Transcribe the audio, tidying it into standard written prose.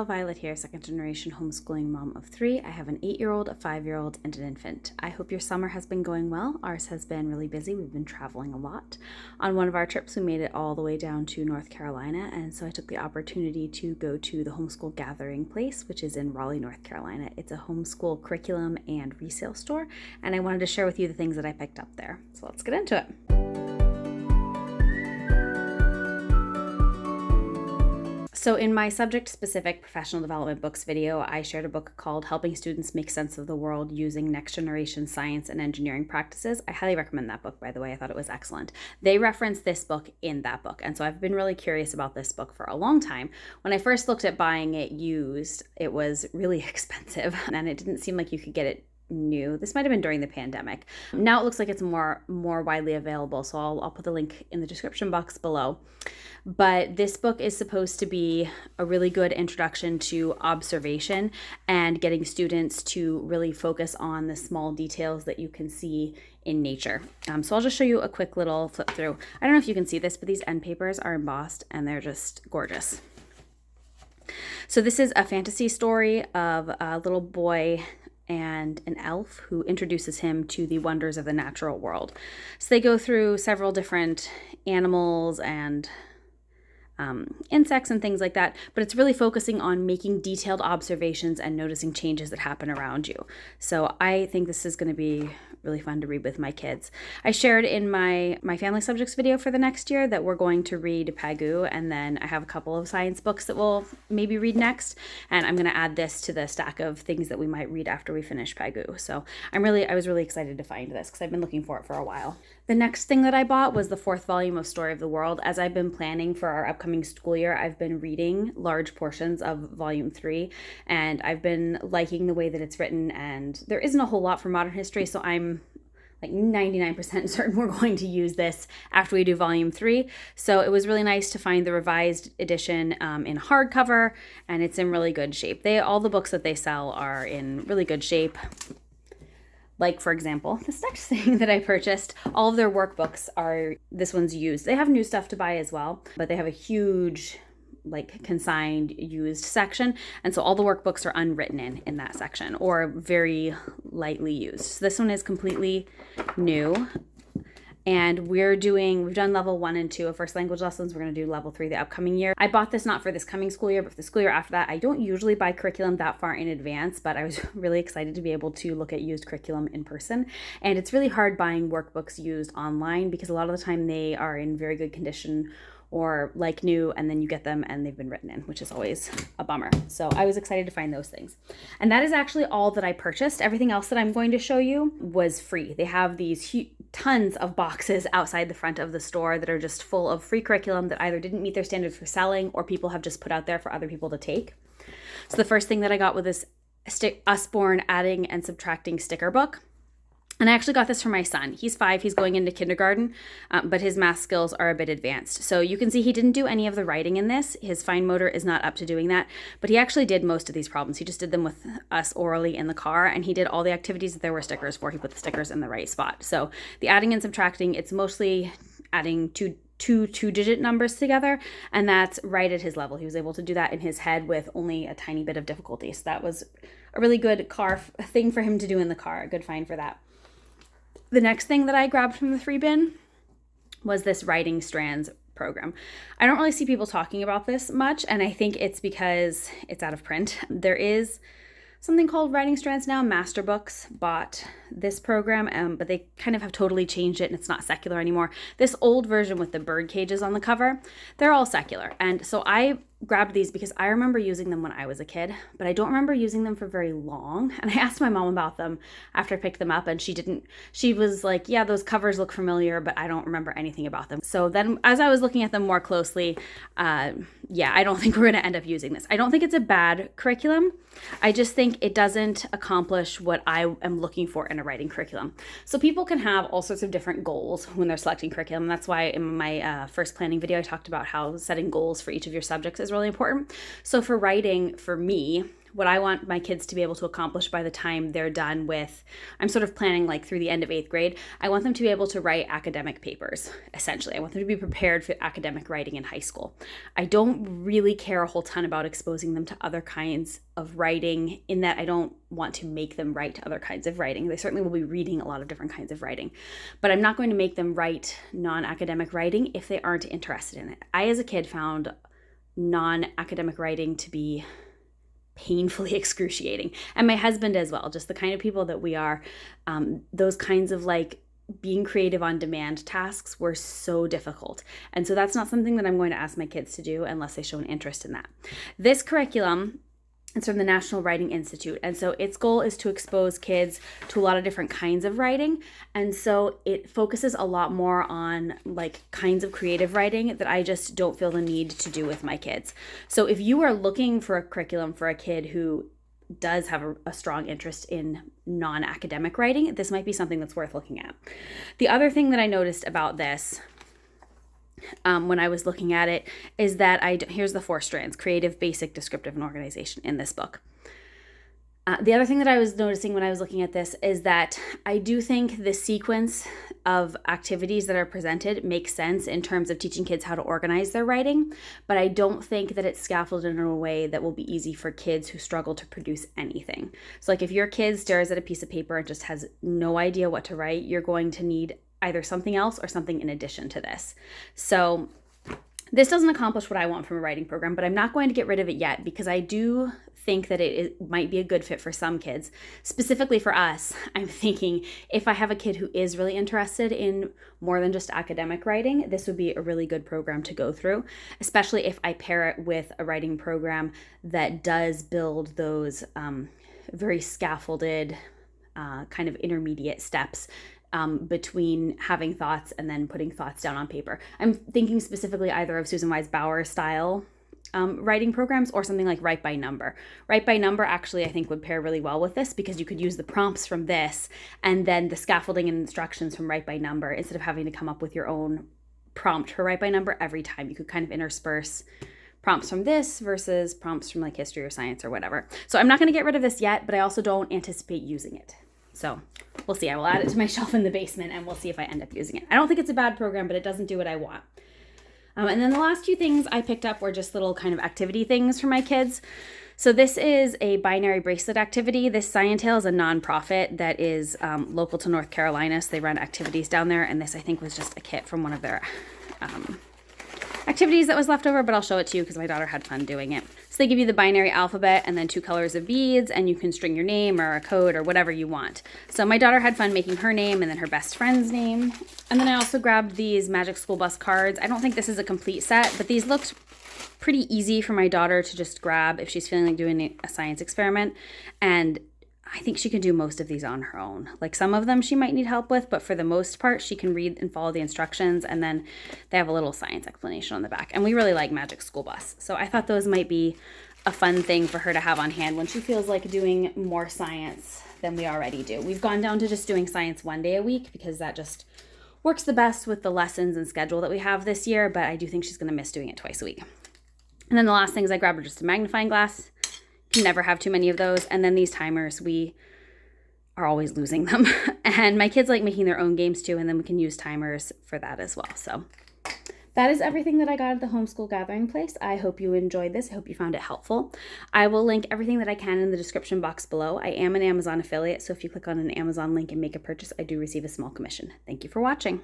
y'all, Violet here, second generation homeschooling mom of 3. I have an 8-year-old, a 5-year-old, and an infant. I hope your summer has been going well. Ours has been really busy. We've been traveling a lot. On one of our trips, we made it all the way down to North Carolina, and so I took the opportunity to go to the Homeschool Gathering Place, which is in Raleigh, North Carolina. It's a homeschool curriculum and resale store, and I wanted to share with you the things that I picked up there. So let's get into it. So in my subject-specific professional development books video, I shared a book called Helping Students Make Sense of the World Using Next-Generation Science and Engineering Practices. I highly recommend that book, by the way. I thought it was excellent. They referenced this book in that book, and so I've been really curious about this book for a long time. When I first looked at buying it used, it was really expensive, and it didn't seem like you could get it new. This might have been during the pandemic. Now it looks like it's more widely available, so I'll put the link in the description box below. But this book is supposed to be a really good introduction to observation and getting students to really focus on the small details that you can see in nature. So I'll just show you a quick little flip through. I don't know if you can see this, but these end papers are embossed and they're just gorgeous. So this is a fantasy story of a little boy and an elf who introduces him to the wonders of the natural world. So they go through several different animals and insects and things like that, but it's really focusing on making detailed observations and noticing changes that happen around you. So I think this is going to be really fun to read with my kids. I shared in my family subjects video for the next year that we're going to read Pagoo, and then I have a couple of science books that we'll maybe read next, and I'm going to add this to the stack of things that we might read after we finish Pagoo. So I was really excited to find this because I've been looking for it for a while. The next thing that I bought was the 4th volume of Story of the World. As I've been planning for our upcoming school year, I've been reading large portions of volume 3, and I've been liking the way that it's written, and there isn't a whole lot for modern history, so I'm like 99% certain we're going to use this after we do volume 3. So it was really nice to find the revised edition in hardcover, and it's in really good shape. All the books that they sell are in really good shape. Like, for example, this next thing that I purchased, all of their workbooks this one's used. They have new stuff to buy as well, but they have a huge consigned used section, and so all the workbooks are unwritten in that section or very lightly used. So this one is completely new, and we've done level 1 and 2 of first language lessons. We're going to do level 3 the upcoming year. I bought this not for this coming school year, but for the school year after that. I don't usually buy curriculum that far in advance, but I was really excited to be able to look at used curriculum in person. And it's really hard buying workbooks used online because a lot of the time they are in very good condition or like new, and then you get them and they've been written in, which is always a bummer. So I was excited to find those things. And that is actually all that I purchased. Everything else that I'm going to show you was free. They have these tons of boxes outside the front of the store that are just full of free curriculum that either didn't meet their standards for selling or people have just put out there for other people to take. So the first thing that I got was this Usborne Adding and Subtracting sticker book. And I actually got this for my son. He's 5, he's going into kindergarten, but his math skills are a bit advanced. So you can see he didn't do any of the writing in this. His fine motor is not up to doing that, but he actually did most of these problems. He just did them with us orally in the car, and he did all the activities that there were stickers for. He put the stickers in the right spot. So the adding and subtracting, it's mostly adding two two-digit numbers together, and that's right at his level. He was able to do that in his head with only a tiny bit of difficulty. So that was a really good thing for him to do in the car. A good find for that. The next thing that I grabbed from the 3 bin was this Writing Strands program. I don't really see people talking about this much, and I think it's because it's out of print. There is something called Writing Strands now. Master Books bought this program, but they kind of have totally changed it, and it's not secular anymore. This old version with the bird cages on the cover, they're all secular. And so I grabbed these because I remember using them when I was a kid, but I don't remember using them for very long. And I asked my mom about them after I picked them up, and she was like, yeah, those covers look familiar, but I don't remember anything about them. So then as I was looking at them more closely, I don't think we're going to end up using this. I don't think it's a bad curriculum. I just think it doesn't accomplish what I am looking for in a writing curriculum. So people can have all sorts of different goals when they're selecting curriculum. That's why in my first planning video, I talked about how setting goals for each of your subjects is really important. So for writing, for me, what I want my kids to be able to accomplish by the time they're done with, I'm sort of planning like through the end of 8th grade, I want them to be able to write academic papers, essentially. I want them to be prepared for academic writing in high school. I don't really care a whole ton about exposing them to other kinds of writing, in that I don't want to make them write other kinds of writing. They certainly will be reading a lot of different kinds of writing, but I'm not going to make them write non-academic writing if they aren't interested in it. I, as a kid, found non-academic writing to be painfully excruciating, and my husband as well. Just the kind of people that we are, those kinds of like being creative on demand tasks were so difficult, and so that's not something that I'm going to ask my kids to do unless they show an interest in that. This curriculum, it's from the National Writing Institute, and so its goal is to expose kids to a lot of different kinds of writing, and so it focuses a lot more on like kinds of creative writing that I just don't feel the need to do with my kids. So if you are looking for a curriculum for a kid who does have a strong interest in non-academic writing, this might be something that's worth looking at. The other thing that I noticed about this, when I was looking at it, is that here's the 4 strands: creative, basic, descriptive, and organization in this book. The other thing that I was noticing when I was looking at this is that I do think the sequence of activities that are presented makes sense in terms of teaching kids how to organize their writing, but I don't think that it's scaffolded in a way that will be easy for kids who struggle to produce anything. So like if your kid stares at a piece of paper and just has no idea what to write, you're going to need either something else or something in addition to this. So this doesn't accomplish what I want from a writing program, but I'm not going to get rid of it yet because I do think that it might be a good fit for some kids. Specifically for us, I'm thinking if I have a kid who is really interested in more than just academic writing, this would be a really good program to go through, especially if I pair it with a writing program that does build those very scaffolded kind of intermediate steps between having thoughts and then putting thoughts down on paper. I'm thinking specifically either of Susan Wise Bauer style writing programs or something like Write by Number. Write by Number actually I think would pair really well with this because you could use the prompts from this and then the scaffolding and instructions from Write by Number instead of having to come up with your own prompt for Write by Number every time. You could kind of intersperse prompts from this versus prompts from like history or science or whatever. So I'm not going to get rid of this yet, but I also don't anticipate using it. So we'll see. I will add it to my shelf in the basement and we'll see if I end up using it. I don't think it's a bad program, but it doesn't do what I want. And then the last 2 things I picked up were just little kind of activity things for my kids. So this is a binary bracelet activity. This Scientale is a nonprofit that is local to North Carolina. So they run activities down there. And this I think was just a kit from one of their activities that was left over, but I'll show it to you because my daughter had fun doing it. So they give you the binary alphabet and then 2 colors of beads, and you can string your name or a code or whatever you want. So my daughter had fun making her name and then her best friend's name. And then I also grabbed these Magic School Bus cards. I don't think this is a complete set, but these looked pretty easy for my daughter to just grab if she's feeling like doing a science experiment. And I think she can do most of these on her own. Like some of them she might need help with, but for the most part, she can read and follow the instructions. And then they have a little science explanation on the back. And we really like Magic School Bus. So I thought those might be a fun thing for her to have on hand when she feels like doing more science than we already do. We've gone down to just doing science 1 day a week because that just works the best with the lessons and schedule that we have this year. But I do think she's going to miss doing it twice a week. And then the last things I grabbed were just a magnifying glass. Can never have too many of those. And then these timers, we are always losing them. And my kids like making their own games too, and then we can use timers for that as well. So that is everything that I got at the Homeschool Gathering Place. I hope you enjoyed this. I hope you found it helpful. I will link everything that I can in the description box below. I am an Amazon affiliate, so if you click on an Amazon link and make a purchase, I do receive a small commission. Thank you for watching.